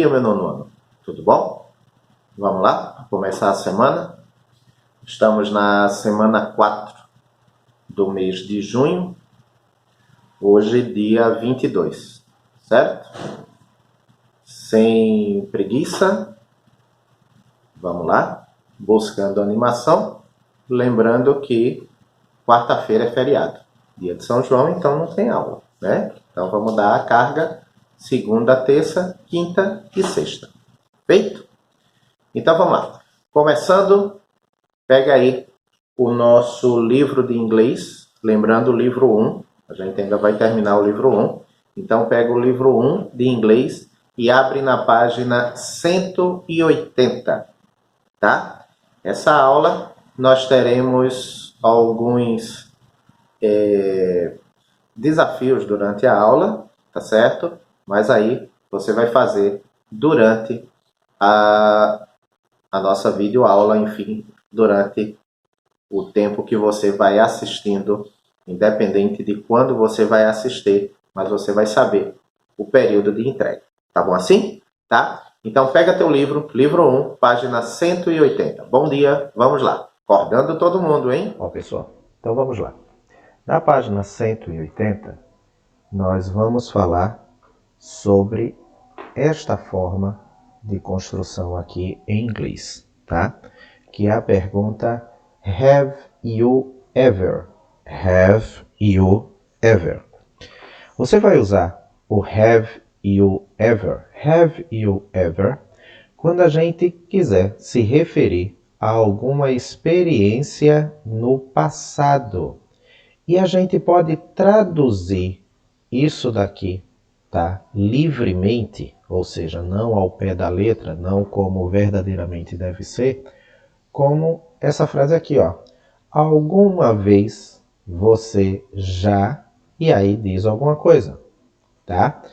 dia, meu nono ano. Tudo bom? Vamos lá? Começar a semana. Estamos na semana 4 do mês de junho. Hoje, dia 22, certo? Sem preguiça. Vamos lá? Buscando animação. Lembrando que quarta-feira é feriado. Dia de São João, então não tem aula, né? Então vamos dar a carga segunda, terça, quinta e sexta. Feito? Então vamos lá. Começando, pega aí o nosso livro de inglês. Lembrando o livro 1. A gente ainda vai terminar o livro 1. Então pega o livro 1 de inglês e abre na página 180. Tá? Essa aula nós teremos alguns desafios durante a aula, tá certo? Mas aí você vai fazer durante a nossa videoaula, enfim, durante o tempo que você vai assistindo, independente de quando você vai assistir, mas você vai saber o período de entrega. Tá bom assim? Tá? Então pega teu livro, livro 1, página 180. Bom dia, vamos lá. Acordando todo mundo, hein? Ó, pessoal, então vamos lá. Na página 180, nós vamos falar sobre esta forma de construção aqui em inglês, tá? Que é a pergunta Have you ever? Have you ever? Você vai usar o have you ever? Have you ever? Quando a gente quiser se referir a alguma experiência no passado. E a gente pode traduzir isso daqui, tá? Livremente, ou seja, não ao pé da letra, não como verdadeiramente deve ser, como essa frase aqui, ó. Alguma vez você já, e aí diz alguma coisa, tá?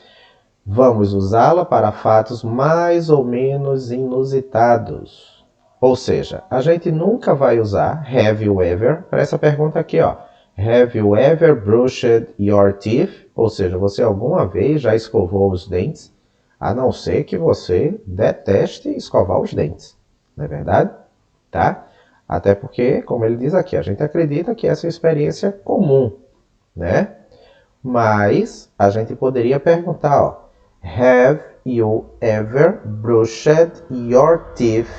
Vamos usá-la para fatos mais ou menos inusitados. Ou seja, a gente nunca vai usar have you ever para essa pergunta aqui, ó. Have you ever brushed your teeth? Ou seja, você alguma vez já escovou os dentes? A não ser que você deteste escovar os dentes. Não é verdade? Tá? Até porque, como ele diz aqui, a gente acredita que essa é uma experiência comum, né? Mas a gente poderia perguntar, ó. Have you ever brushed your teeth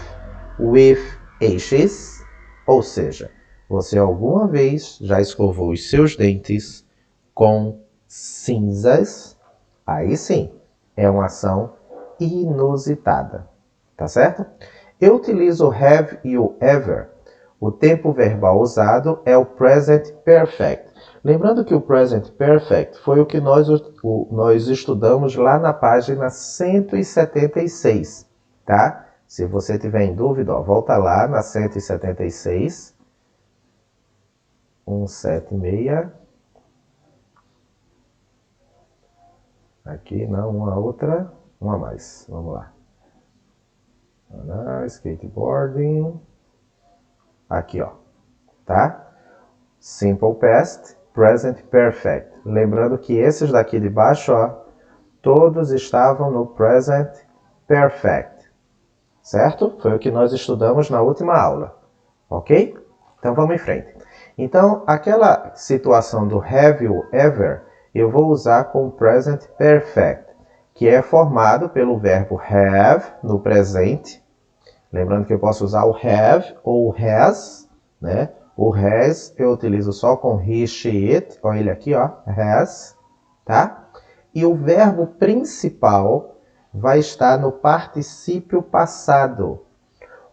with ashes? Ou seja, você alguma vez já escovou os seus dentes com cinzas? Aí sim, é uma ação inusitada. Tá certo? Eu utilizo have you ever. O tempo verbal usado é o present perfect. Lembrando que o present perfect foi o que nós estudamos lá na página 176. Tá? Se você tiver em dúvida, ó, volta lá na 176. 176. Aqui, não, uma outra, uma a mais. Vamos lá. Skateboarding. Aqui, ó. Tá? Simple past, present perfect. Lembrando que esses daqui de baixo, ó, todos estavam no present perfect. Certo? Foi o que nós estudamos na última aula. Ok? Então vamos em frente. Então, aquela situação do have you ever, eu vou usar com o present perfect, que é formado pelo verbo have no presente. Lembrando que eu posso usar o have ou has, né? O has eu utilizo só com he, she, it. Olha ele aqui, ó, has, tá? E o verbo principal vai estar no particípio passado.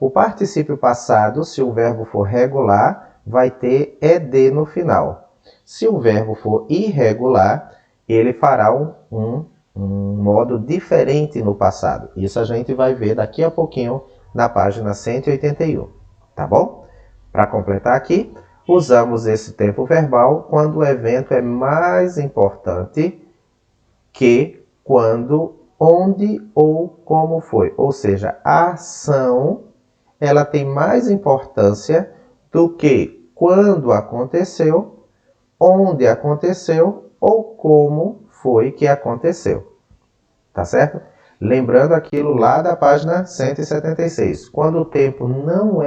O particípio passado, se o verbo for regular, vai ter ed no final. Se o verbo for irregular, ele fará um modo diferente no passado. Isso a gente vai ver daqui a pouquinho na página 181, tá bom? Para completar aqui, usamos esse tempo verbal quando o evento é mais importante que quando, onde ou como foi. Ou seja, a ação ela tem mais importância do que quando aconteceu, onde aconteceu ou como foi que aconteceu. Tá certo? Lembrando aquilo lá da página 176. Quando o tempo não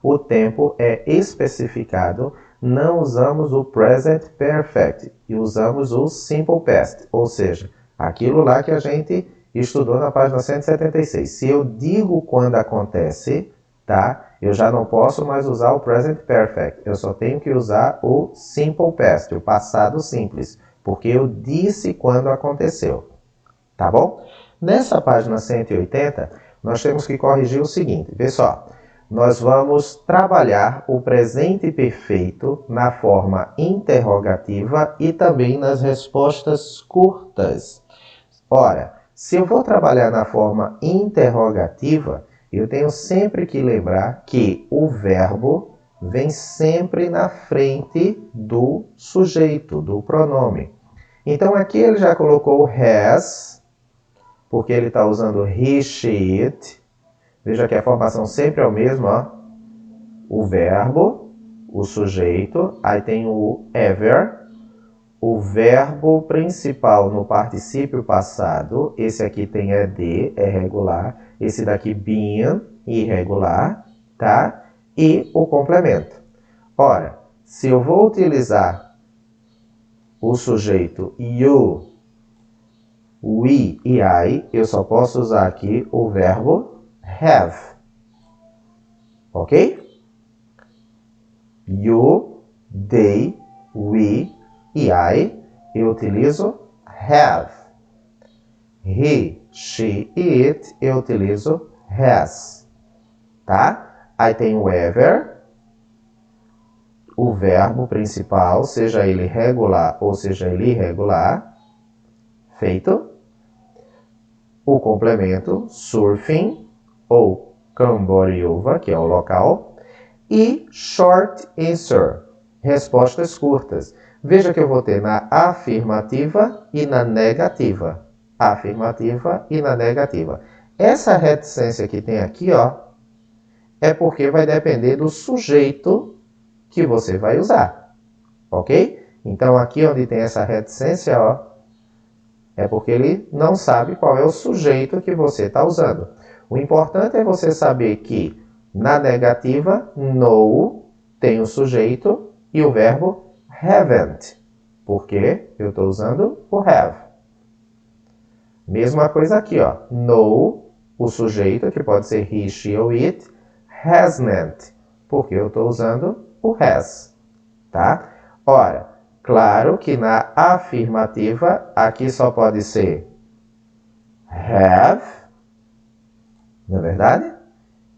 o tempo é especificado, não usamos o present perfect e usamos o simple past, ou seja, aquilo lá que a gente estudou na página 176. Se eu digo quando acontece, tá? Eu já não posso mais usar o present perfect. Eu só tenho que usar o simple past, o passado simples, porque eu disse quando aconteceu. Tá bom? Nessa página 180, nós temos que corrigir o seguinte. Vê só. Nós vamos trabalhar o presente perfeito na forma interrogativa e também nas respostas curtas. Ora, se eu vou trabalhar na forma interrogativa, eu tenho sempre que lembrar que o verbo vem sempre na frente do sujeito, do pronome. Então aqui ele já colocou has, porque ele está usando he, she, it. Veja que a formação sempre é o mesmo, ó. O verbo, o sujeito, aí tem o ever, o verbo principal no particípio passado, esse aqui tem ed, é regular, esse daqui been, irregular, tá? E o complemento. Ora, se eu vou utilizar o sujeito you, we e I, eu só posso usar aqui o verbo have. Ok? You, they, we e I, eu utilizo have. He, she e it, eu utilizo has. Tá? Aí tem o ever, o verbo principal, seja ele regular ou seja ele irregular. Feito. O complemento, surfing ou Camboriúva, que é o local. E short answer, respostas curtas. Veja que eu vou ter na afirmativa e na negativa. Afirmativa e na negativa. Essa reticência que tem aqui, ó, é porque vai depender do sujeito que você vai usar. Ok? Então, aqui onde tem essa reticência, ó, é porque ele não sabe qual é o sujeito que você está usando. O importante é você saber que na negativa, no tem o sujeito e o verbo haven't, porque eu estou usando o have. Mesma coisa aqui, ó. No, o sujeito, que pode ser he, she ou it, hasn't, porque eu estou usando o has. Tá? Ora, claro que na afirmativa, aqui só pode ser have, não é verdade?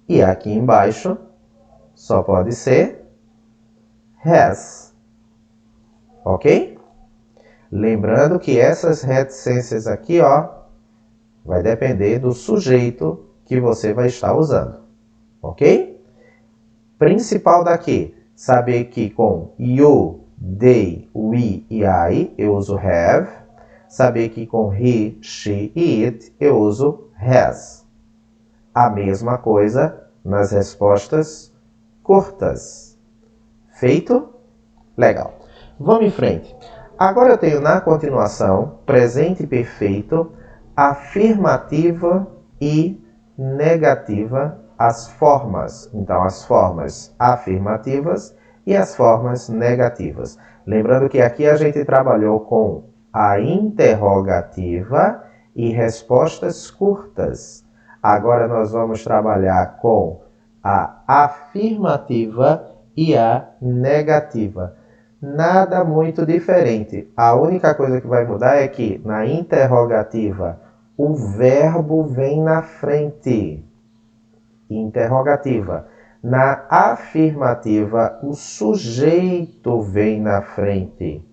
E aqui embaixo só pode ser has. Ok? Lembrando que essas reticências aqui, ó, vai depender do sujeito que você vai estar usando. Ok? Principal daqui, saber que com you, they, we e I eu uso have. Saber que com he, she e it eu uso has. A mesma coisa nas respostas curtas. Feito? Legal. Vamos em frente. Agora eu tenho na continuação presente perfeito, afirmativa e negativa, as formas. Então, as formas afirmativas e as formas negativas. Lembrando que aqui a gente trabalhou com a interrogativa e respostas curtas. Agora nós vamos trabalhar com a afirmativa e a negativa. Nada muito diferente. A única coisa que vai mudar é que na interrogativa o verbo vem na frente. Interrogativa. Na afirmativa o sujeito vem na frente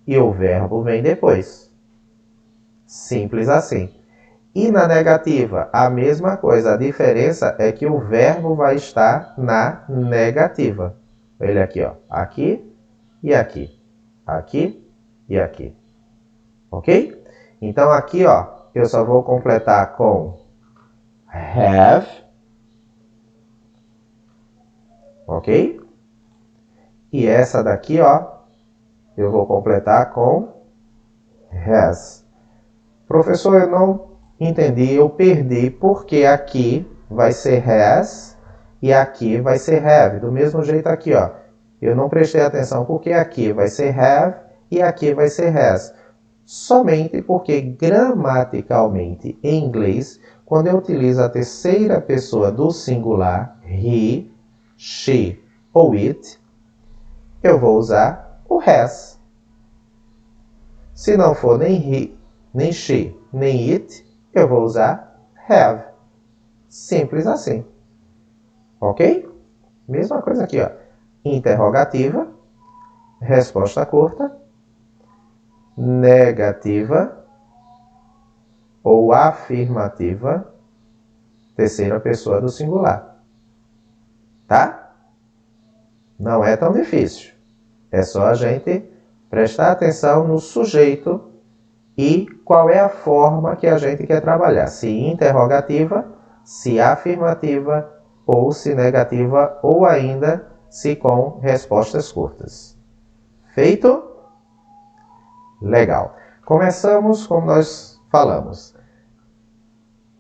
e o verbo vem depois. Simples assim. E na negativa, a mesma coisa. A diferença é que o verbo vai estar na negativa. Ele aqui, ó. Aqui e aqui. Aqui e aqui. Ok? Então, aqui, ó, eu só vou completar com have. Ok? E essa daqui, ó, eu vou completar com has. Professor, eu não entendi, eu perdi porque aqui vai ser has e aqui vai ser have. Do mesmo jeito aqui, ó. Eu não prestei atenção porque aqui vai ser have e aqui vai ser has. Somente porque gramaticalmente em inglês, quando eu utilizo a terceira pessoa do singular, he, she ou it, eu vou usar o has. Se não for nem he, nem she, nem it, eu vou usar have. Simples assim. Ok? Mesma coisa aqui, ó. Interrogativa, resposta curta, negativa ou afirmativa, terceira pessoa do singular. Tá? Não é tão difícil. É só a gente prestar atenção no sujeito e qual é a forma que a gente quer trabalhar. Se interrogativa, se afirmativa ou se negativa ou ainda se com respostas curtas. Feito? Legal. Começamos como nós falamos.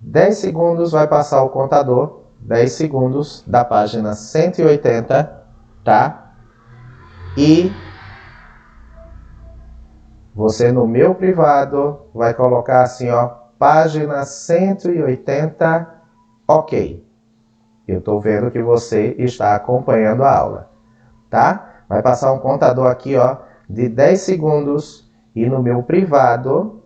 10 segundos vai passar o contador. 10 segundos da página 180, tá? E você no meu privado vai colocar assim, ó, página 180, ok. Eu estou vendo que você está acompanhando a aula, tá? Vai passar um contador aqui, ó, de 10 segundos e no meu privado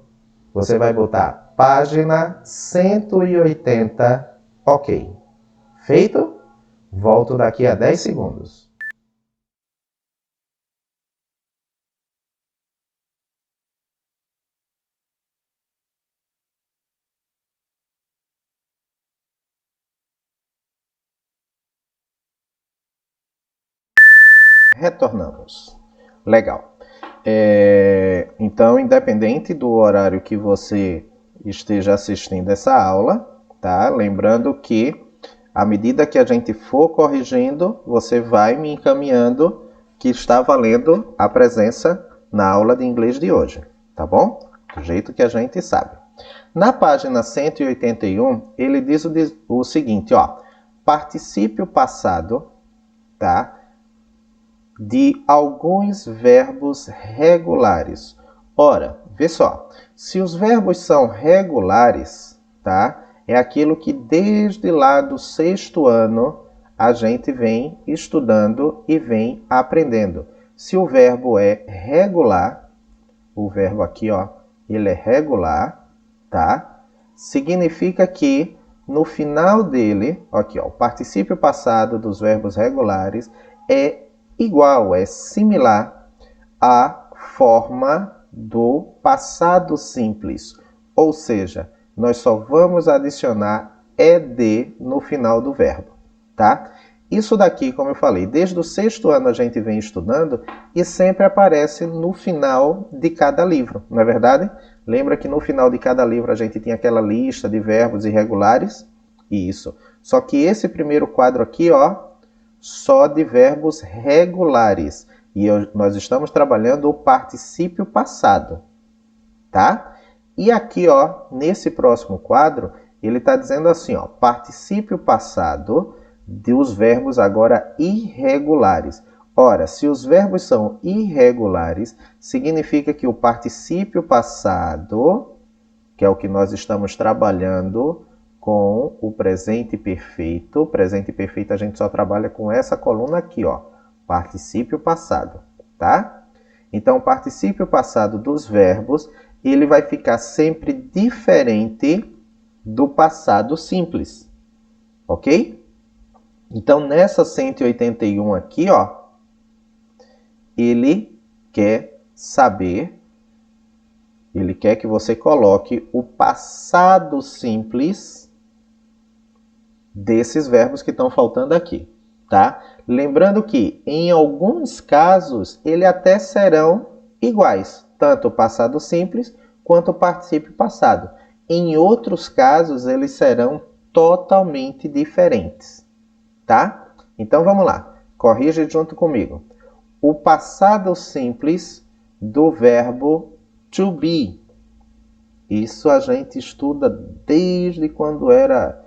você vai botar página 180, ok. Feito? Volto daqui a 10 segundos. Retornamos. Legal. Então, independente do horário que você esteja assistindo essa aula, tá? Lembrando que, à medida que a gente for corrigindo, você vai me encaminhando que está valendo a presença na aula de inglês de hoje, tá bom? Do jeito que a gente sabe. Na página 181, ele diz o seguinte, ó. Particípio passado, tá? De alguns verbos regulares. Ora, vê só, se os verbos são regulares, tá? É aquilo que desde lá do 6º ano a gente vem estudando e vem aprendendo. Se o verbo é regular, o verbo aqui, ó, ele é regular, tá? Significa que no final dele, aqui, ó, o particípio passado dos verbos regulares é igual, é similar à forma do passado simples. Ou seja, nós só vamos adicionar ed no final do verbo, tá? Isso daqui, como eu falei, desde o 6º ano a gente vem estudando e sempre aparece no final de cada livro, não é verdade? Lembra que no final de cada livro a gente tinha aquela lista de verbos irregulares? Isso. Só que esse primeiro quadro aqui, ó, só de verbos regulares. E nós estamos trabalhando o particípio passado, tá? E aqui, ó, nesse próximo quadro, ele está dizendo assim, ó, particípio passado dos verbos agora irregulares. Ora, se os verbos são irregulares, significa que o particípio passado, que é o que nós estamos trabalhando com o presente perfeito. Presente perfeito a gente só trabalha com essa coluna aqui, ó, particípio passado, tá? Então, o particípio passado dos verbos, ele vai ficar sempre diferente do passado simples, ok? Então, nessa 181 aqui, ó, ele quer saber, ele quer que você coloque o passado simples desses verbos que estão faltando aqui, tá? Lembrando que, em alguns casos, eles até serão iguais, tanto o passado simples quanto o particípio passado. Em outros casos, eles serão totalmente diferentes, tá? Então, vamos lá. Corrige junto comigo. O passado simples do verbo to be. Isso a gente estuda desde quando era...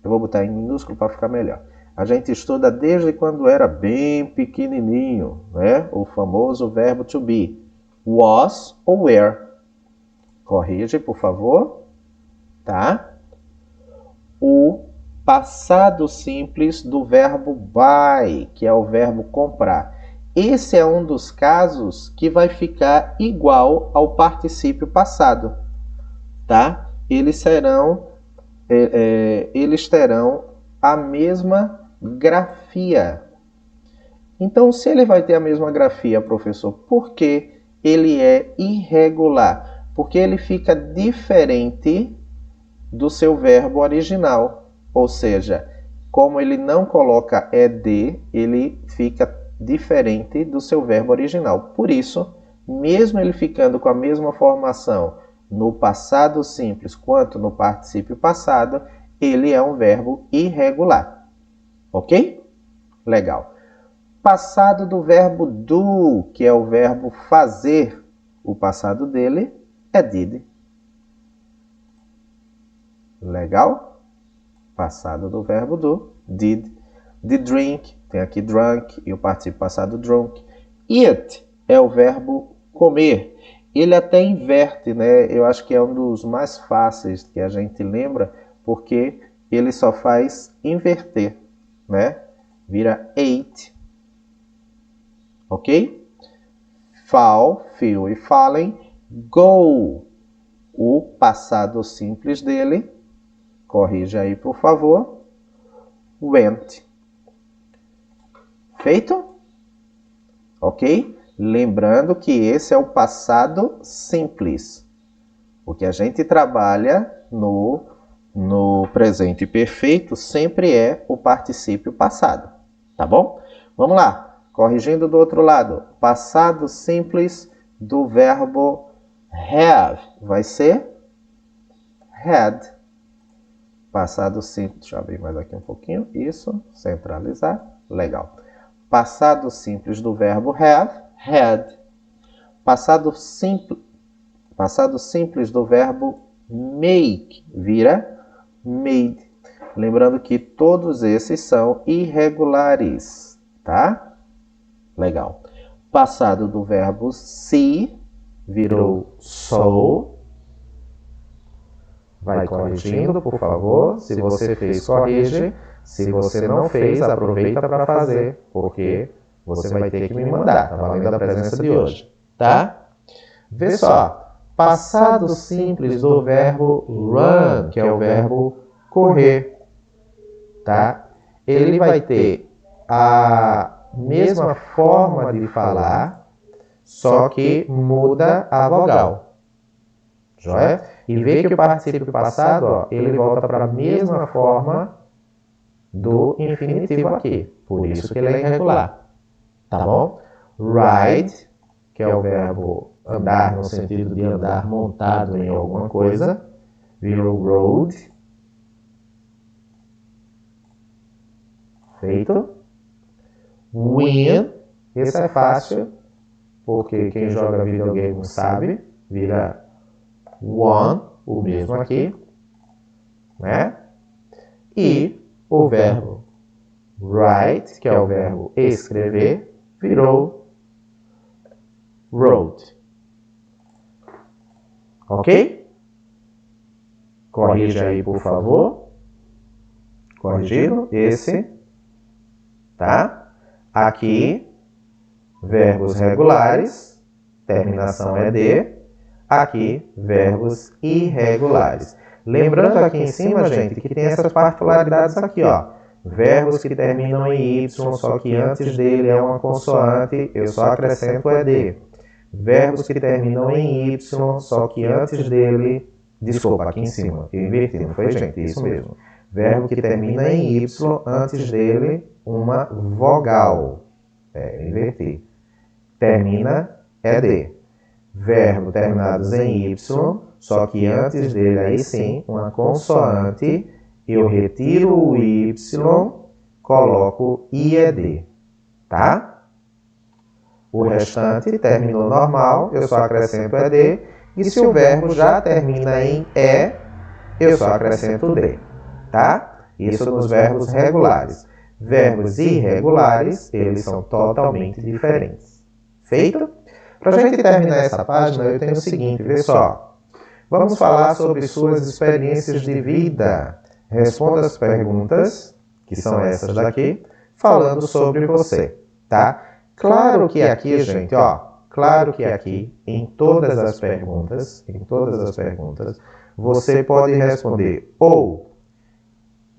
Eu vou botar em minúsculo para ficar melhor. A gente estuda desde quando era bem pequenininho, né? O famoso verbo to be. Was ou were. Corrige, por favor. Tá? O passado simples do verbo buy, que é o verbo comprar. Esse é um dos casos que vai ficar igual ao particípio passado, tá? Eles terão a mesma grafia. Então, se ele vai ter a mesma grafia, professor, por que ele é irregular? Porque ele fica diferente do seu verbo original. Ou seja, como ele não coloca ed, ele fica diferente do seu verbo original. Por isso, mesmo ele ficando com a mesma formação no passado simples quanto no particípio passado, ele é um verbo irregular. Ok? Legal. Passado do verbo do, que é o verbo fazer, o passado dele é did. Legal? Passado do verbo do, did. The drink, tem aqui drunk, e o particípio passado drunk. Eat é o verbo comer. Ele até inverte, né? Eu acho que é um dos mais fáceis que a gente lembra, porque ele só faz inverter, né? Vira ate. Ok? Fall, feel e fallen. Go, o passado simples dele. Corrija aí, por favor. Went. Feito? Ok? Lembrando que esse é o passado simples. O que a gente trabalha no presente perfeito sempre é o particípio passado. Tá bom? Vamos lá. Corrigindo do outro lado. Passado simples do verbo have vai ser had. Passado simples, deixa eu abrir mais aqui um pouquinho. Isso, centralizar. Legal. Passado simples do verbo have, had. Passado simples do verbo make, vira made. Lembrando que todos esses são irregulares, tá? Legal. Passado do verbo see, virou saw. Vai corrigindo, por favor. Se você fez, corrige. Se você não fez, aproveita para fazer, porque você vai ter que me mandar. Tá valendo a presença de hoje, tá? Vê só. Passado simples do verbo run, que é o verbo correr, tá? Ele vai ter a mesma forma de falar, só que muda a vogal. Joia? E vê que o particípio passado, ó, ele volta para a mesma forma do infinitivo aqui. Por isso que ele é irregular. Tá bom? Ride, que é o verbo andar no sentido de andar montado em alguma coisa, virou road. Feito. Win, esse é fácil, porque quem joga videogame sabe, vira won, o mesmo aqui, né? E o verbo write, que é o verbo escrever, virou wrote. Ok? Corrija aí, por favor. Corrigido, esse, tá? Aqui, verbos regulares, terminação é de. Aqui, verbos irregulares. Lembrando aqui em cima, gente, que tem essas particularidades aqui, ó. Verbos que terminam em Y, só que antes dele é uma consoante, eu só acrescento ED. Verbos que terminam em Y, só que antes dele... Desculpa, aqui em cima, eu inverti, não foi, gente? Isso mesmo. Verbo que termina em Y, antes dele, uma vogal. Inverti. Termina ED. Verbo terminados em Y, só que antes dele, aí sim, uma consoante, eu retiro o Y, coloco IED, tá? O restante terminou normal, eu só acrescento ED, E se o verbo já termina em E, eu só acrescento D, tá? Isso nos verbos regulares. Verbos irregulares, eles são totalmente diferentes. Feito? Para a gente terminar essa página, eu tenho o seguinte, vê só. Vamos falar sobre suas experiências de vida. Responda as perguntas, que são essas daqui, falando sobre você, tá? Claro que aqui, gente, claro que aqui, em todas as perguntas, você pode responder ou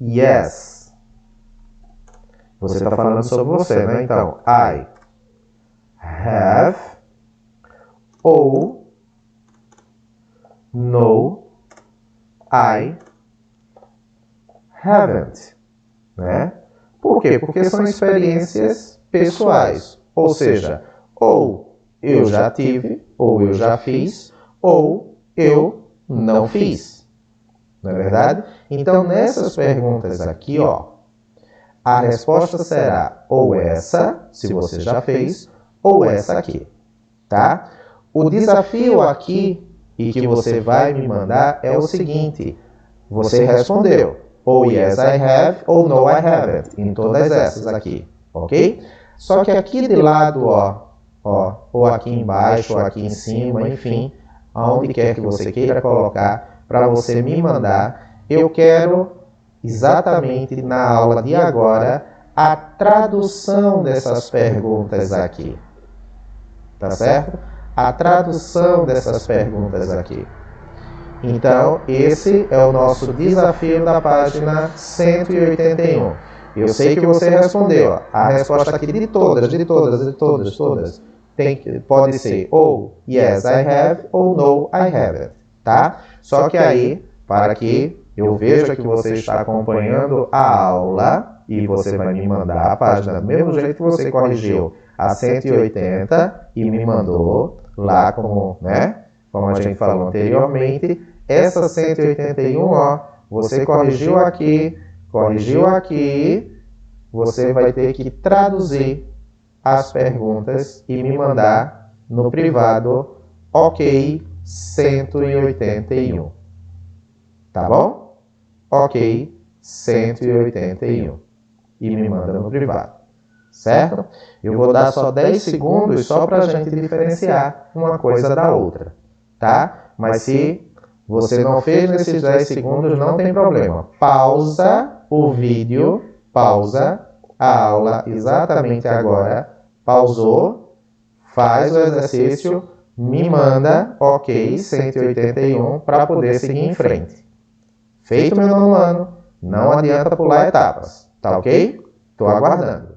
yes. Você está falando sobre você, né? Então, I have ou no, I haven't, né? Por quê? Porque são experiências pessoais, ou seja, ou eu já tive, ou eu já fiz, ou eu não fiz, não é verdade? Então, nessas perguntas aqui, a resposta será ou essa, se você já fez, ou essa aqui, tá? O desafio aqui, e que você vai me mandar, é o seguinte, você respondeu, ou yes I have, ou no I haven't, em todas essas aqui, ok? Só que aqui de lado, ou aqui embaixo, ou aqui em cima, enfim, aonde quer que você queira colocar, para você me mandar, eu quero exatamente na aula de agora a tradução dessas perguntas aqui, tá certo? A tradução dessas perguntas aqui. Então, esse é o nosso desafio da página 181. Eu sei que você respondeu. A resposta aqui de todas, pode ser ou yes, I have, ou no, I haven't, tá? Só que aí, para que eu veja que você está acompanhando a aula, e você vai me mandar a página do mesmo jeito que você corrigiu a 180 e me mandou lá como, como a gente falou anteriormente, essa 181, você corrigiu aqui, você vai ter que traduzir as perguntas e me mandar no privado, ok, 181. Tá bom? Ok, 181. E me manda no privado. Certo? Eu vou dar só 10 segundos só para a gente diferenciar uma coisa da outra. Tá? Mas se você não fez nesses 10 segundos, não tem problema. Pausa o vídeo, pausa a aula exatamente agora. Pausou, faz o exercício, me manda, ok, 181, para poder seguir em frente. Feito, meu nono ano, não adianta pular etapas, tá ok? Estou aguardando.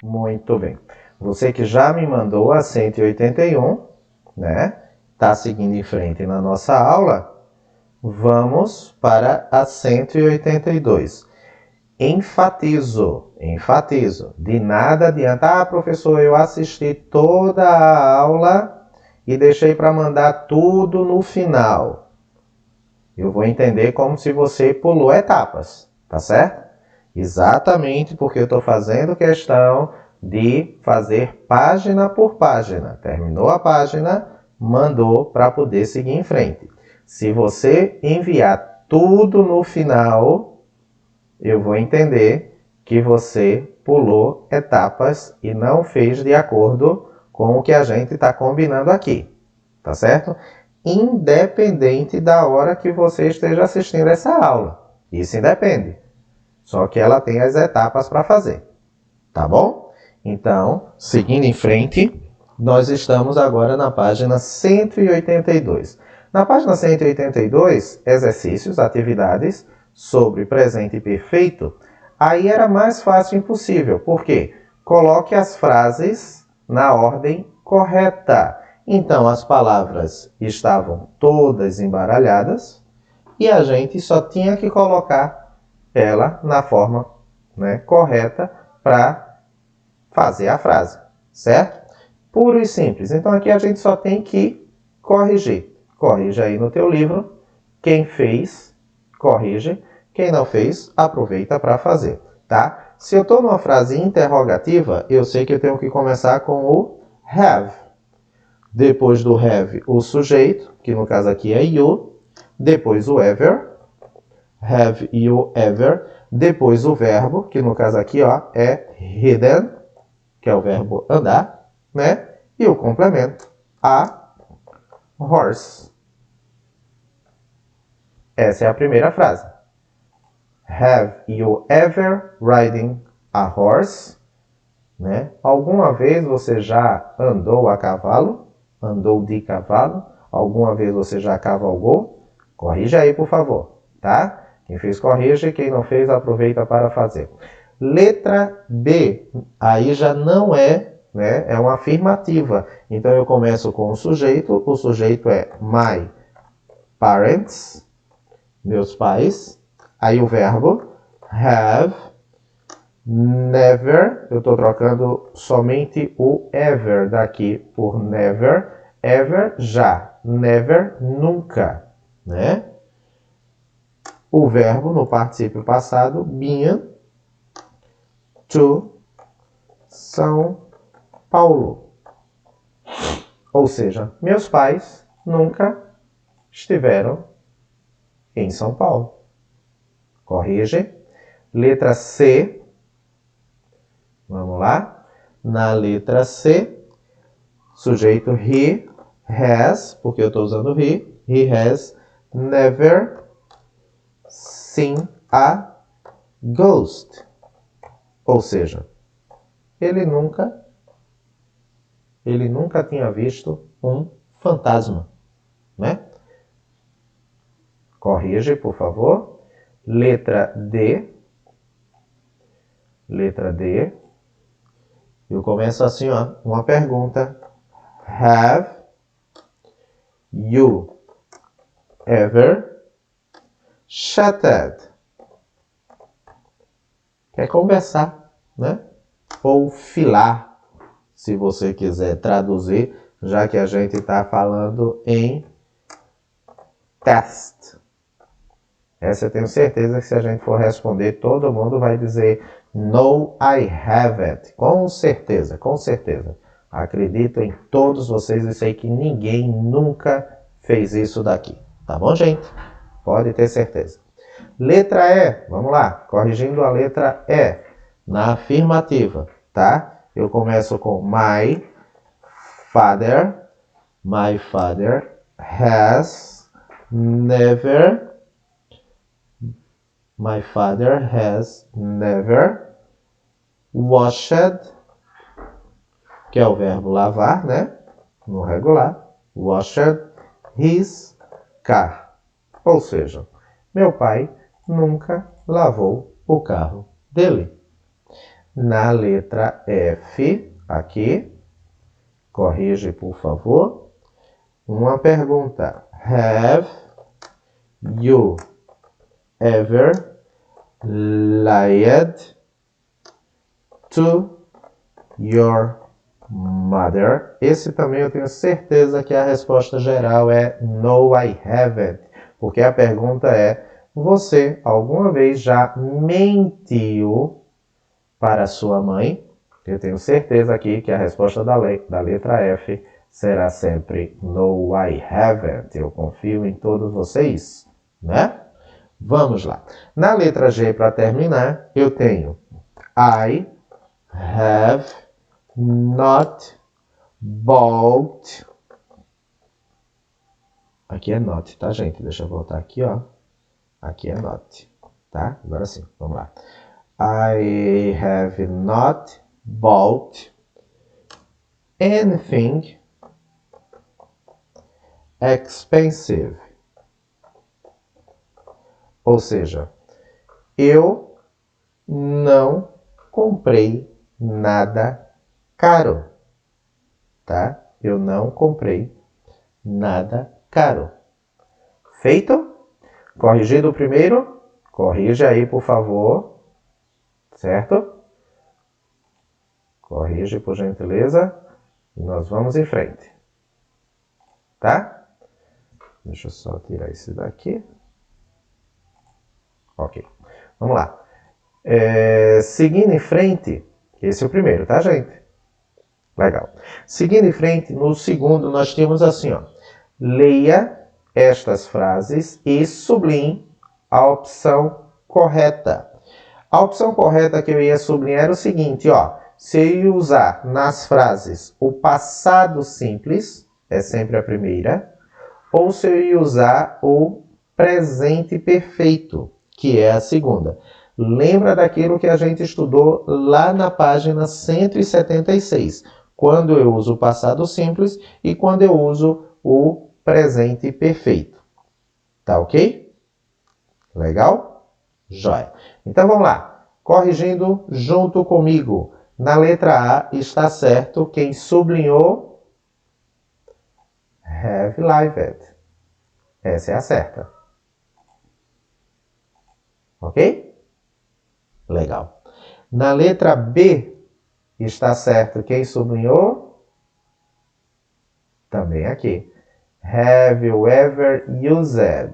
Muito bem. Você que já me mandou a 181, Tá seguindo em frente na nossa aula. Vamos para a 182. Enfatizo. De nada adianta. Professor, eu assisti toda a aula e deixei para mandar tudo no final. Eu vou entender como se você pulou etapas, tá certo? Exatamente porque eu estou fazendo questão de fazer página por página. Terminou a página, mandou para poder seguir em frente. Se você enviar tudo no final, eu vou entender que você pulou etapas e não fez de acordo com o que a gente está combinando aqui, tá certo? Independente da hora que você esteja assistindo essa aula. Isso independe. Só que ela tem as etapas para fazer, tá bom? Então, seguindo em frente, nós estamos agora na página 182. Na página 182, exercícios, atividades sobre presente perfeito, aí era mais fácil impossível. Por quê? Coloque as frases na ordem correta. Então, as palavras estavam todas embaralhadas e a gente só tinha que colocar ela na forma correta para fazer a frase, certo? Puro e simples. Então, aqui a gente só tem que corrigir. Corrige aí no teu livro. Quem fez, corrige. Quem não fez, aproveita para fazer, tá? Se eu estou numa frase interrogativa, eu sei que eu tenho que começar com o have. Depois do have, o sujeito, que no caso aqui é you. Depois o ever. Have you ever. Depois o verbo, que no caso aqui ó, é ridden, que é o verbo andar, né? E o complemento, a horse. Essa é a primeira frase. Have you ever ridden a horse? Né? Alguma vez você já andou a cavalo? Andou de cavalo? Alguma vez você já cavalgou? Corrija aí, por favor, tá? Quem fez, corrige. Quem não fez, aproveita para fazer. Letra B. Aí já não é, né? É uma afirmativa. Então, eu começo com o sujeito. O sujeito é my parents, meus pais. Aí o verbo have, never. Eu estou trocando somente o ever daqui por never. Ever, já. Never, nunca, né? O verbo no particípio passado, been to São Paulo. Ou seja, meus pais nunca estiveram em São Paulo. Corrige. Letra C. Vamos lá. Na letra C, sujeito he has, porque eu estou usando he. He has never seen a ghost. Ou seja, ele nunca tinha visto um fantasma, né? Corrige, por favor. Letra D. Letra D. Eu começo assim, ó, uma pergunta. Have you ever chatted? Quer conversar, né? Ou filar, se você quiser traduzir, já que a gente está falando em test. Essa eu tenho certeza que se a gente for responder, todo mundo vai dizer no, I haven't. Com certeza, com certeza. Acredito em todos vocês e sei que ninguém nunca fez isso daqui. Tá bom, gente? Pode ter certeza. Letra E, vamos lá. Corrigindo a letra E. Na afirmativa, tá? Eu começo com my father. My father has never... My father has never washed, que é o verbo lavar, né? No regular. Washed his car. Ou seja, meu pai nunca lavou o carro dele. Na letra F, aqui, corrige, por favor. Uma pergunta. Have you ever lied to your mother? Esse também eu tenho certeza que a resposta geral é no, I haven't. Porque a pergunta é, você alguma vez já mentiu para sua mãe? Eu tenho certeza aqui que a resposta da letra F será sempre no, I haven't. Eu confio em todos vocês, né? Vamos lá. Na letra G, para terminar, eu tenho I have not bought. Aqui é not, tá, gente? Deixa eu voltar aqui, ó. Aqui é not, tá? Agora sim, vamos lá. I have not bought anything expensive. Ou seja, eu não comprei nada caro, tá? Eu não comprei nada caro. Feito? Corrigido o primeiro? Corrige aí, por favor. Certo? Corrige, por gentileza. E nós vamos em frente. Tá? Deixa eu só tirar esse daqui. Ok. Vamos lá. Seguindo em frente, esse é o primeiro, tá, gente? Legal. Seguindo em frente, no segundo nós temos assim, ó. Leia estas frases e sublinhe a opção correta. A opção correta que eu ia sublinhar era o seguinte, ó. Se eu ia usar nas frases o passado simples, é sempre a primeira, ou se eu ia usar o presente perfeito, que é a segunda. Lembra daquilo que a gente estudou lá na página 176, quando eu uso o passado simples e quando eu uso o presente perfeito. Tá ok? Legal? Jóia. Então vamos lá. Corrigindo junto comigo. Na letra A está certo quem sublinhou have lived. Essa é a certa. Ok? Legal. Na letra B está certo quem sublinhou? Também aqui. Have you ever used?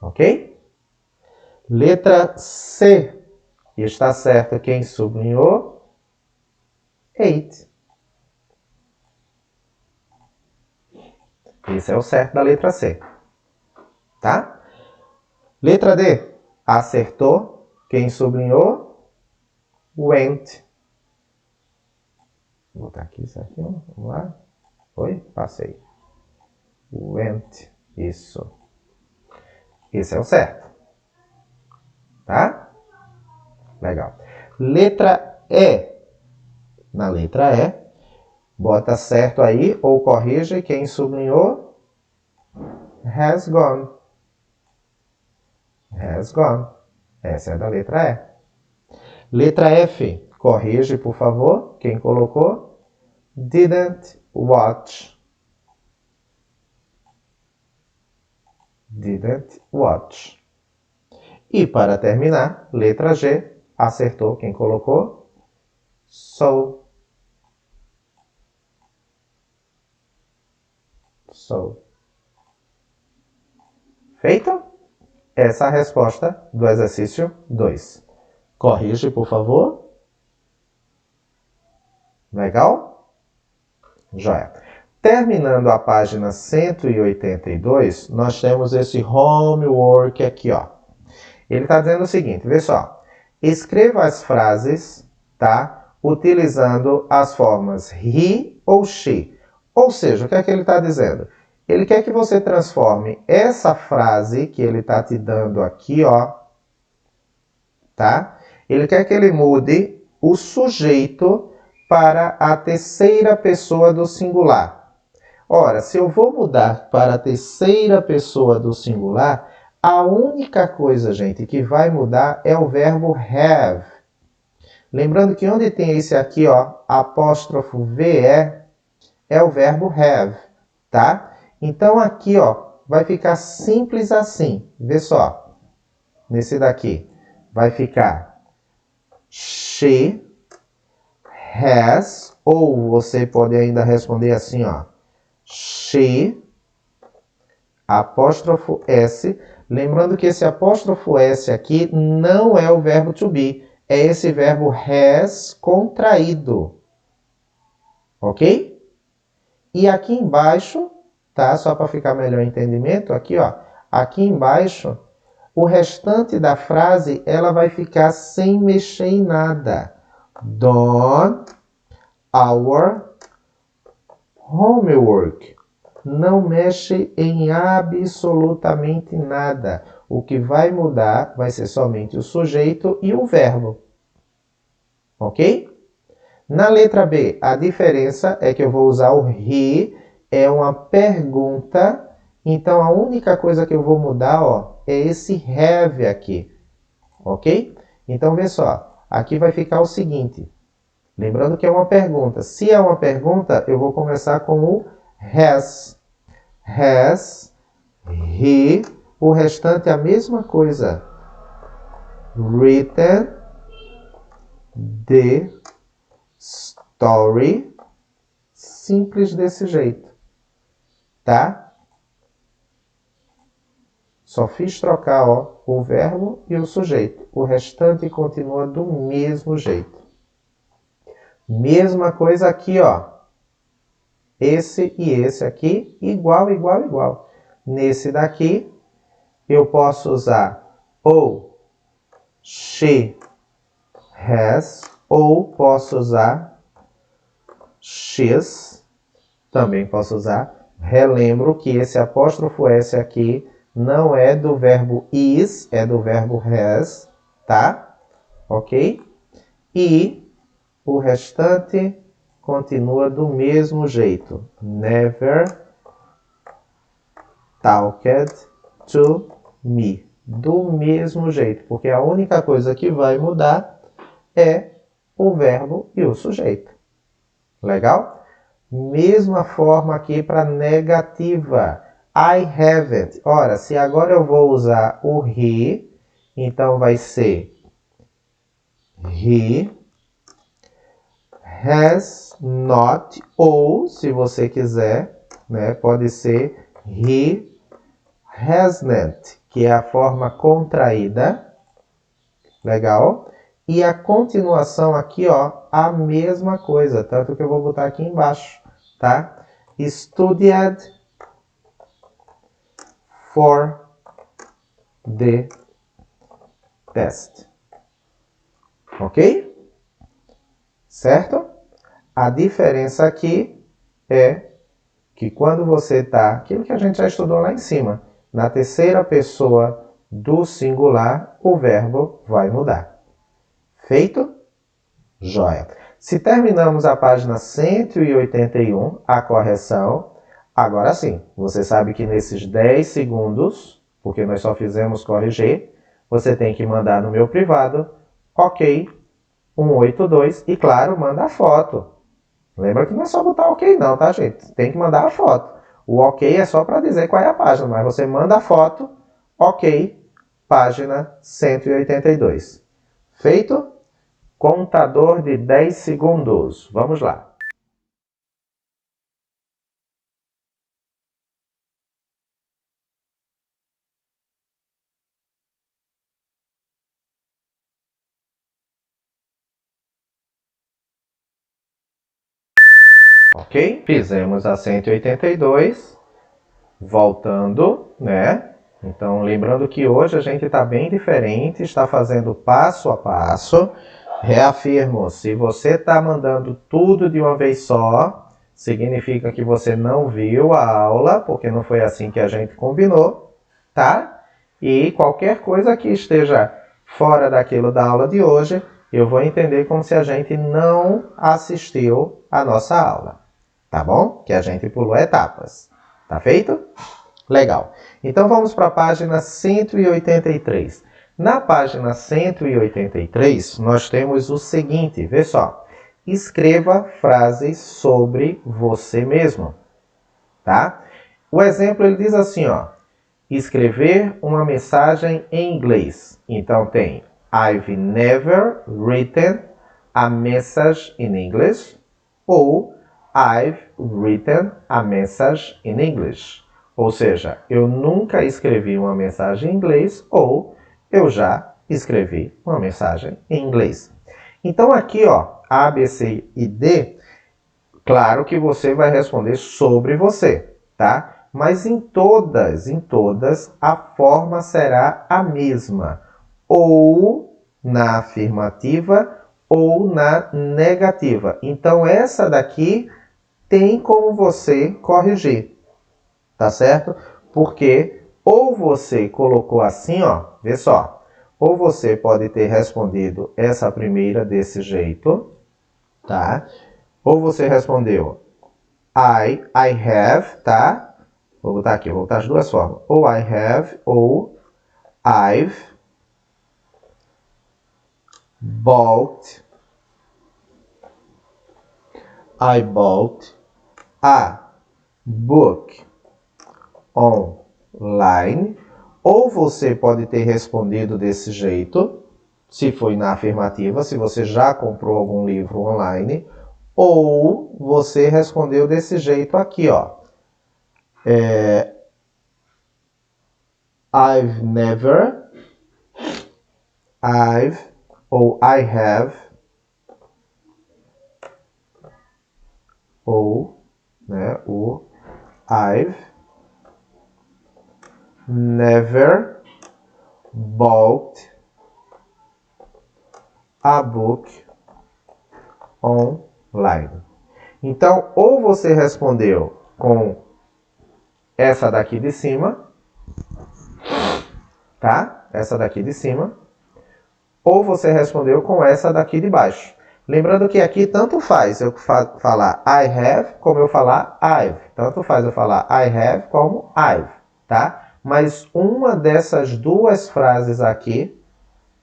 Ok? Letra C está certo quem sublinhou? Ate. Esse é o certo da letra C. Tá? Letra D. Acertou quem sublinhou? Went. Vou botar aqui isso aqui. Vamos lá. Foi? Passei. Went. Isso. Esse é o certo. Tá? Legal. Letra E. Na letra E, bota certo aí ou corrige quem sublinhou? Has gone. Has gone. Essa é da letra E. Letra F. Corrige, por favor. Quem colocou? Didn't watch. Didn't watch. E para terminar, letra G. Acertou quem colocou? So. So. Feito? Essa é a resposta do exercício 2. Corrige, por favor. Legal? Joia. Terminando a página 182, nós temos esse homework aqui, ó. Ele está dizendo o seguinte, vê só. Escreva as frases, tá? Utilizando as formas he ou she. Ou seja, o que é que ele está dizendo? Ele quer que você transforme essa frase que ele está te dando aqui, ó, tá? Ele quer que ele mude o sujeito para a terceira pessoa do singular. Ora, se eu vou mudar para a terceira pessoa do singular, a única coisa, gente, que vai mudar é o verbo have. Lembrando que onde tem esse aqui, ó, apóstrofo VE, é o verbo have, tá? Então aqui, ó, vai ficar simples assim. Vê só. Nesse daqui, vai ficar she has, ou você pode ainda responder assim, ó. She, apóstrofo S. Lembrando que esse apóstrofo S aqui não é o verbo to be. É esse verbo has contraído. Ok? E aqui embaixo, tá? Só para ficar melhor o entendimento, aqui, ó. Aqui embaixo, o restante da frase, ela vai ficar sem mexer em nada. Done our homework. Não mexe em absolutamente nada. O que vai mudar vai ser somente o sujeito e o verbo. Ok? Na letra B, a diferença é que eu vou usar o he, é uma pergunta. Então, a única coisa que eu vou mudar, ó, é esse have aqui. Ok? Então, vê só. Aqui vai ficar o seguinte. Lembrando que é uma pergunta. Se é uma pergunta, eu vou começar com o has. Has, he, o restante é a mesma coisa. Written the story. Simples desse jeito. tá? Só fiz trocar, ó, o verbo e o sujeito. O restante continua do mesmo jeito. Mesma coisa aqui, ó. Esse e esse aqui, igual, igual, igual. Nesse daqui, eu posso usar ou she has, ou posso usar she's, também posso usar. Relembro que esse apóstrofo S aqui não é do verbo is, é do verbo has, tá? Ok? E o restante continua do mesmo jeito. Never talked to me. Do mesmo jeito, porque a única coisa que vai mudar é o verbo e o sujeito. Legal? Mesma forma aqui para negativa. I haven't. Ora, se agora eu vou usar o he, então vai ser he has not, ou, se você quiser, né, pode ser he hasn't, que é a forma contraída. Legal? E a continuação aqui, ó, a mesma coisa, tanto que eu vou botar aqui embaixo, tá? Studied for the test. Ok? Certo? A diferença aqui é que quando você está, aquilo que a gente já estudou lá em cima, na terceira pessoa do singular, o verbo vai mudar. Feito? Joia. Se terminamos a página 181, a correção, agora sim, você sabe que nesses 10 segundos, porque nós só fizemos corrigir, você tem que mandar no meu privado, ok, 182, e claro, manda a foto. Lembra que não é só botar ok não, tá, gente? Tem que mandar a foto. O ok é só para dizer qual é a página, mas você manda a foto, ok, página 182. Feito? Contador de 10 segundos. Vamos lá. Ok? Fizemos a 182. Voltando, né? Então, lembrando que hoje a gente está bem diferente, está fazendo passo a passo. Reafirmo, se você está mandando tudo de uma vez só, significa que você não viu a aula, porque não foi assim que a gente combinou, tá? E qualquer coisa que esteja fora daquilo da aula de hoje, eu vou entender como se a gente não assistiu à nossa aula, tá bom? Que a gente pulou etapas. Tá feito? Legal. Então vamos para a página 183. Na página 183, nós temos o seguinte, vê só. Escreva frases sobre você mesmo, tá? O exemplo, ele diz assim, ó. Escrever uma mensagem em inglês. Então tem I've never written a message in English ou I've written a message in English. Ou seja, eu nunca escrevi uma mensagem em inglês ou eu já escrevi uma mensagem em inglês. Então aqui, ó, A, B, C e D, claro que você vai responder sobre você, tá? Mas em todas, a forma será a mesma. Ou na afirmativa ou na negativa. Então essa daqui tem como você corrigir, tá certo? Porque ou você colocou assim, ó, vê só. Ou você pode ter respondido essa primeira desse jeito, tá? Ou você respondeu I have, tá? Vou botar aqui, vou botar as duas formas. Ou I have, ou I've bought. I bought a book online. Ou você pode ter respondido desse jeito, se foi na afirmativa, se você já comprou algum livro online. Ou você respondeu desse jeito aqui, ó. I've never, ou I have, ou, né, o I've never bought a book online. Então, ou você respondeu com essa daqui de cima, tá? Essa daqui de cima, ou você respondeu com essa daqui de baixo. Lembrando que aqui tanto faz eu falar I have como eu falar I've. Tanto faz eu falar I have como I've, tá? Mas uma dessas duas frases aqui,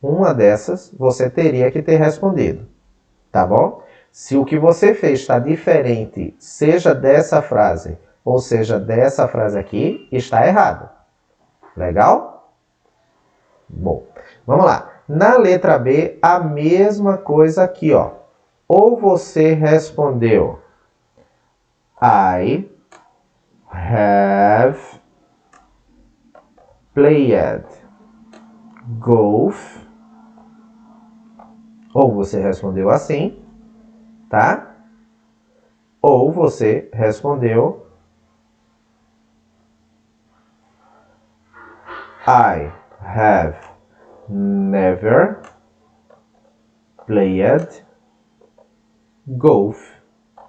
uma dessas, você teria que ter respondido, tá bom? Se o que você fez está diferente, seja dessa frase ou seja dessa frase aqui, está errado. Legal? Bom, vamos lá. Na letra B, a mesma coisa aqui, ó. Ou você respondeu I have played golf. Ou você respondeu assim, tá? Ou você respondeu I have never played golf.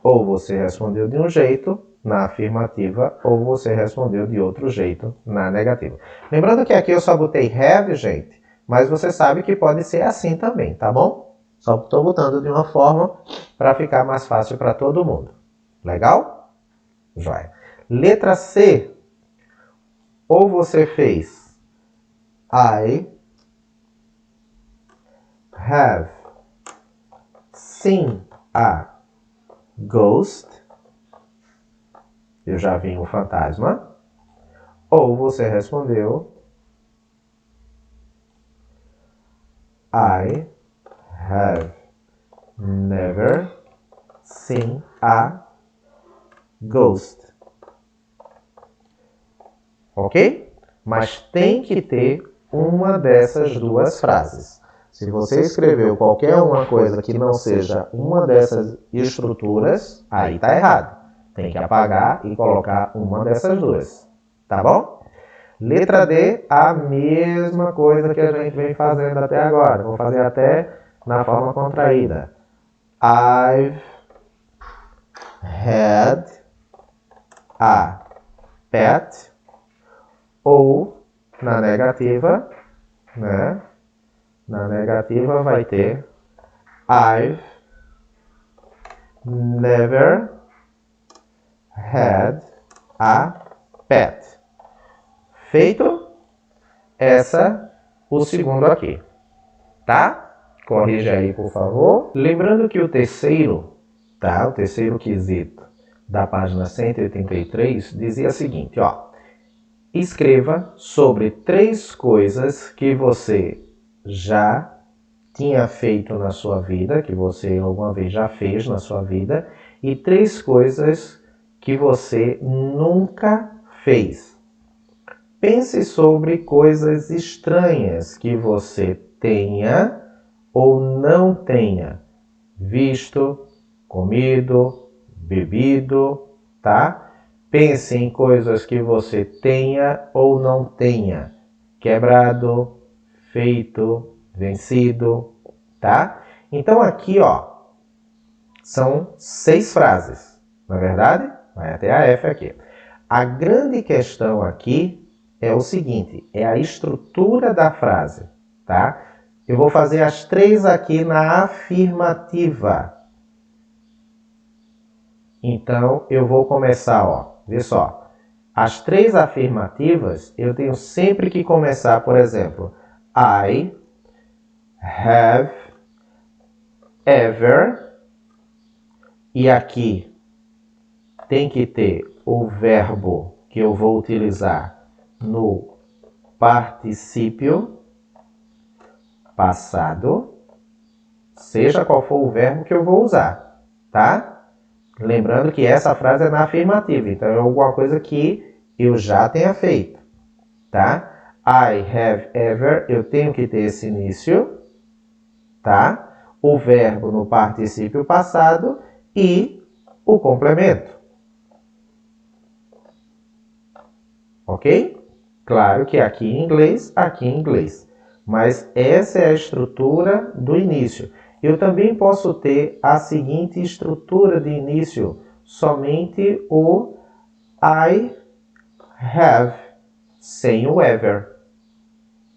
Ou você respondeu de um jeito na afirmativa, ou você respondeu de outro jeito na negativa. Lembrando que aqui eu só botei have, gente, mas você sabe que pode ser assim também, tá bom? Só estou botando de uma forma para ficar mais fácil para todo mundo. Legal? Joia. Letra C. Ou você fez I have seen a ghost. Eu já vi um fantasma. Ou você respondeu I have never seen a ghost. Ok? Mas tem que ter uma dessas duas frases. Se você escreveu qualquer uma coisa que não seja uma dessas estruturas, aí está errado. Tem que apagar e colocar uma dessas duas. Tá bom? Letra D, a mesma coisa que a gente vem fazendo até agora. Vou fazer até na forma contraída. I've had a pet. Ou, na negativa, né? Na negativa vai ter I've never had a pet. Feito? O segundo aqui. Tá? Corrige aí, por favor. Lembrando que o terceiro, tá? O terceiro quesito da página 183 dizia o seguinte, ó. Escreva sobre 3 coisas que você já tinha feito na sua vida, que você alguma vez já fez na sua vida, e 3 coisas que você nunca fez. Pense sobre coisas estranhas que você tenha ou não tenha visto, comido, bebido, tá? Pense em coisas que você tenha ou não tenha quebrado, feito, vencido, tá? Então aqui, ó, são 6 frases, não é verdade? Vai até a F aqui. A grande questão aqui é o seguinte, é a estrutura da frase, tá? Eu vou fazer as 3 aqui na afirmativa. Então, eu vou começar, ó, vê só. As 3 afirmativas, eu tenho sempre que começar, por exemplo, I have ever, e aqui tem que ter o verbo que eu vou utilizar no particípio passado, seja qual for o verbo que eu vou usar, tá? Lembrando que essa frase é na afirmativa, então é alguma coisa que eu já tenha feito, tá? I have ever, eu tenho que ter esse início, tá? O verbo no particípio passado e o complemento. Ok? Claro que aqui em inglês, aqui em inglês. Mas essa é a estrutura do início. Eu também posso ter a seguinte estrutura de início, somente o I have, sem o ever.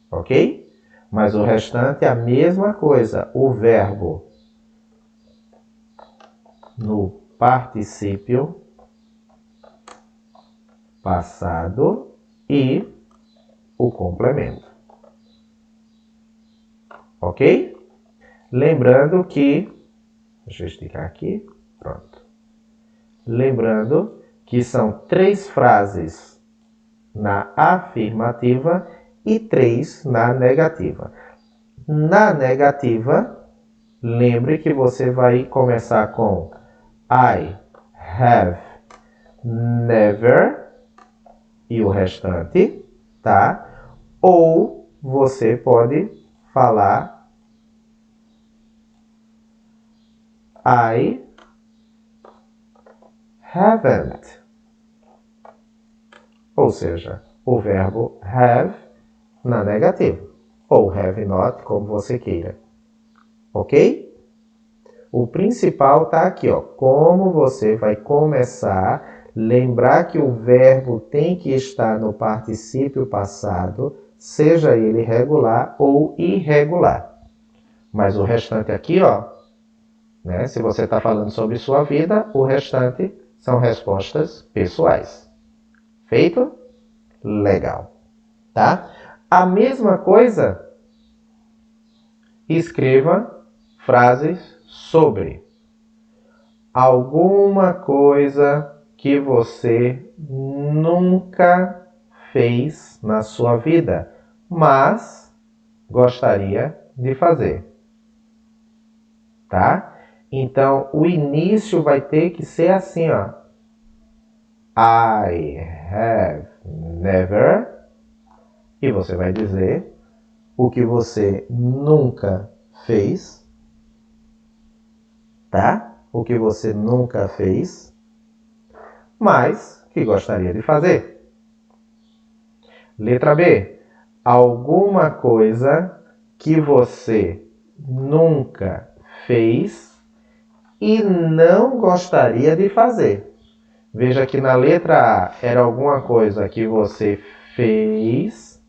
Ok? Mas o restante é a mesma coisa. O verbo no particípio passado e o complemento. Ok? Lembrando que... Deixa eu esticar aqui. Pronto. Lembrando que são 3 frases na afirmativa e 3 na negativa. Na negativa, lembre que você vai começar com I have never e o restante, tá? Ou você pode falar I haven't. Ou seja, o verbo have na negativa. Ou have not, como você queira. Ok? O principal está aqui, ó. Como você vai começar, lembrar que o verbo tem que estar no particípio passado, seja ele regular ou irregular. Mas o restante aqui, ó, né? Se você está falando sobre sua vida, o restante são respostas pessoais. Feito? Legal. Tá? A mesma coisa, escreva frases sobre alguma coisa que você nunca fez na sua vida, mas gostaria de fazer. Tá? Então, o início vai ter que ser assim, ó. I have never. E você vai dizer o que você nunca fez. Tá? O que você nunca fez, mas que gostaria de fazer. Letra B. Alguma coisa que você nunca fez e não gostaria de fazer. Veja que na letra A era alguma coisa que você fez,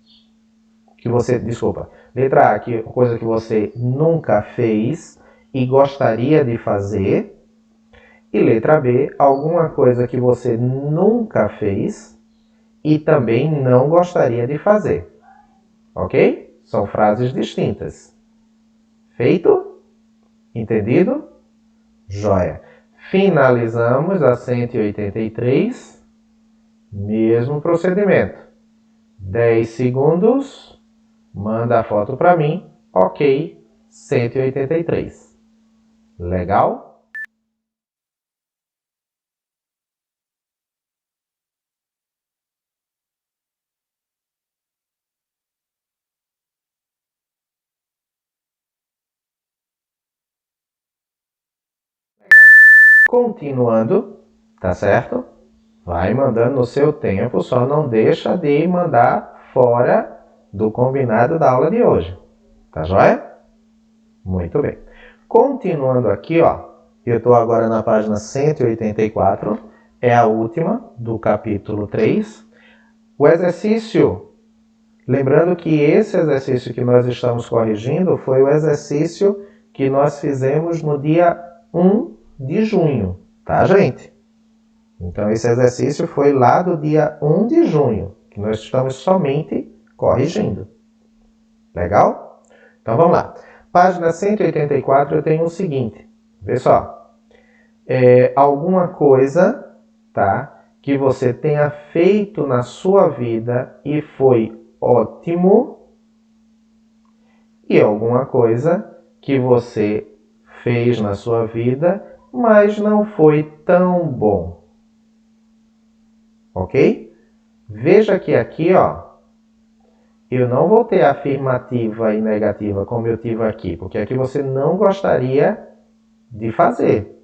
letra A, coisa que você nunca fez e gostaria de fazer. E letra B, alguma coisa que você nunca fez e também não gostaria de fazer. Ok? São frases distintas. Feito? Entendido? Joia. Finalizamos a 183. Mesmo procedimento. 10 segundos. Manda a foto para mim. Ok. 183. Legal? Continuando, tá certo? Vai mandando no seu tempo, só não deixa de mandar fora do combinado da aula de hoje. Tá joia? Muito bem. Continuando aqui, ó, eu estou agora na página 184, é a última do capítulo 3. O exercício, lembrando que esse exercício que nós estamos corrigindo foi o exercício que nós fizemos no dia 1 de junho, tá, gente? Então, esse exercício foi lá do dia 1 de junho, que nós estamos somente corrigindo. Legal? Então, vamos lá. Página 184, eu tenho o seguinte. Vê só. Alguma coisa, tá, que você tenha feito na sua vida e foi ótimo. E alguma coisa que você fez na sua vida, mas não foi tão bom. Ok? Veja que aqui, ó, eu não vou ter afirmativa e negativa como eu tive aqui, porque aqui você não gostaria de fazer,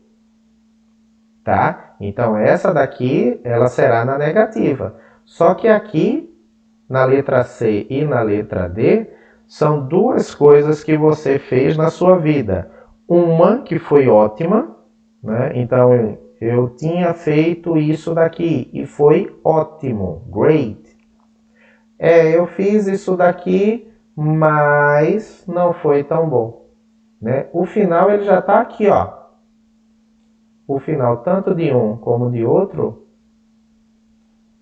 tá? Então essa daqui, ela será na negativa. Só que aqui, na letra C e na letra D, são duas coisas que você fez na sua vida. Uma que foi ótima, né? Então eu tinha feito isso daqui e foi ótimo, great. Eu fiz isso daqui, mas não foi tão bom, né? O final ele já está aqui, ó. O final tanto de um como de outro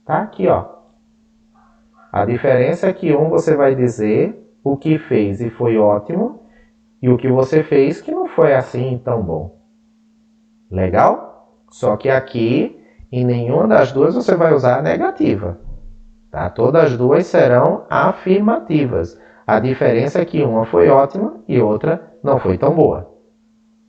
tá aqui, ó. A diferença é que um você vai dizer o que fez e foi ótimo e o que você fez que não foi assim tão bom. Legal? Só que aqui em nenhuma das duas você vai usar a negativa. Tá? Todas as duas serão afirmativas. A diferença é que uma foi ótima e outra não foi tão boa.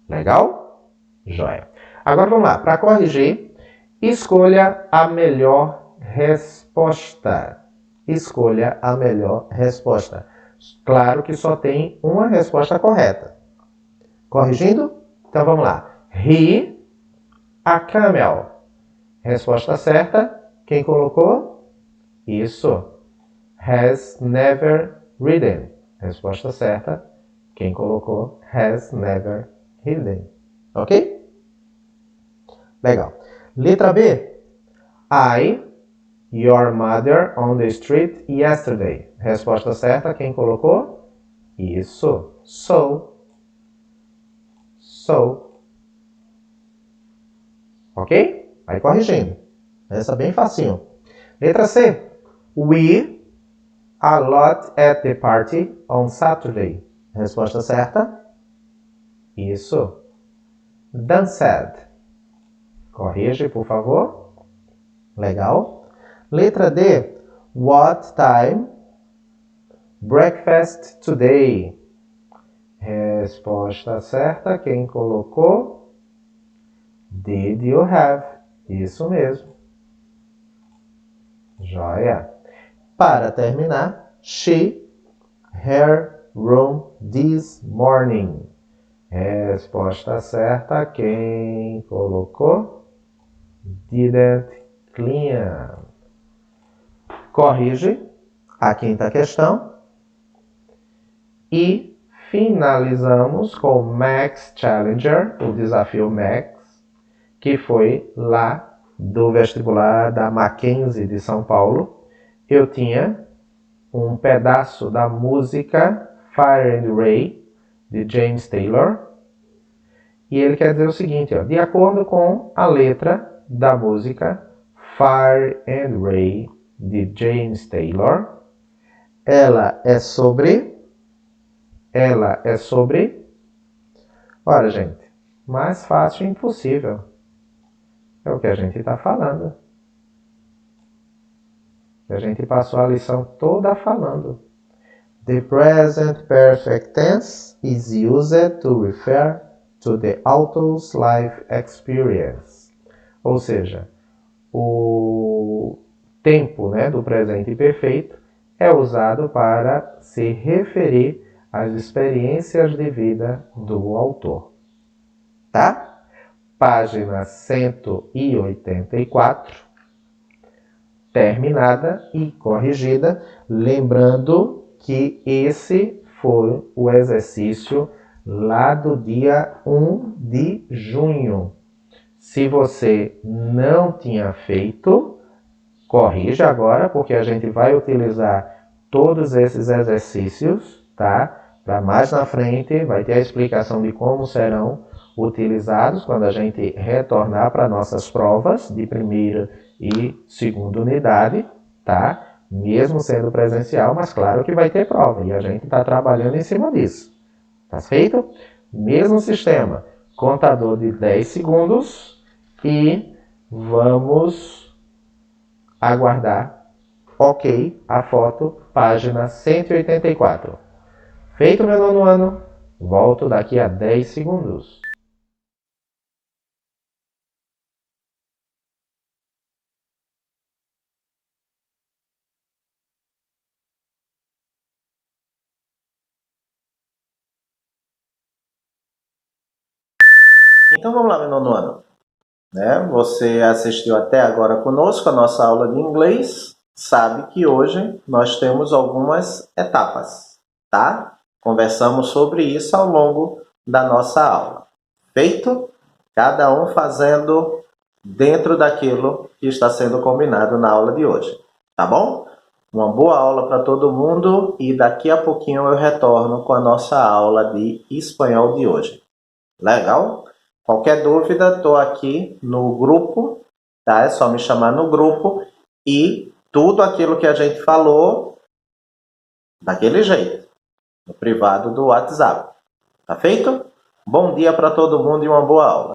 Legal? Joia. Agora vamos lá. Para corrigir, escolha a melhor resposta. Escolha a melhor resposta. Claro que só tem uma resposta correta. Corrigindo? Então vamos lá. He, a camel. Resposta certa. Quem colocou? Isso. Has never ridden. Resposta certa. Quem colocou? Has never ridden. Ok? Legal. Letra B. I, your mother on the street yesterday. Resposta certa. Quem colocou? Isso. So. Ok? Vai corrigindo. Essa é bem facinho. Letra C. We a lot at the party on Saturday. Resposta certa? Isso. Danced. Corrige, por favor. Legal. Letra D. What time breakfast today? Resposta certa. Quem colocou? Did you have? Isso mesmo. Joia. Para terminar, she, her room this morning. Resposta certa. Quem colocou? Didn't clean. Corrige a quinta questão. E finalizamos com Max Challenger, o desafio Max, que foi lá do vestibular da Mackenzie de São Paulo. Eu tinha um pedaço da música Fire and Rain, de James Taylor. E ele quer dizer o seguinte, ó, de acordo com a letra da música Fire and Rain, de James Taylor, ela é sobre... Olha, gente, mais fácil impossível. É o que a gente está falando. A gente passou a lição toda falando. The present perfect tense is used to refer to the author's life experience. Ou seja, o tempo, né, do presente perfeito é usado para se referir às experiências de vida do autor. Tá? Página 184. Terminada e corrigida, lembrando que esse foi o exercício lá do dia 1 de junho. Se você não tinha feito, corrija agora, porque a gente vai utilizar todos esses exercícios, tá? Para mais na frente vai ter a explicação de como serão utilizados quando a gente retornar para nossas provas de primeira e segunda unidade, tá? Mesmo sendo presencial, mas claro que vai ter prova e a gente está trabalhando em cima disso. Tá feito? Mesmo sistema, contador de 10 segundos e vamos aguardar, ok, a foto, página 184. Feito meu nono ano, volto daqui a 10 segundos. Então vamos lá, meu nono ano. Você assistiu até agora conosco a nossa aula de inglês. Sabe que hoje nós temos algumas etapas, tá? Conversamos sobre isso ao longo da nossa aula. Feito? Cada um fazendo dentro daquilo que está sendo combinado na aula de hoje. Tá bom? Uma boa aula para todo mundo e daqui a pouquinho eu retorno com a nossa aula de espanhol de hoje. Legal? Qualquer dúvida, estou aqui no grupo, tá? É só me chamar no grupo e tudo aquilo que a gente falou daquele jeito, no privado do WhatsApp. Tá feito? Bom dia para todo mundo e uma boa aula.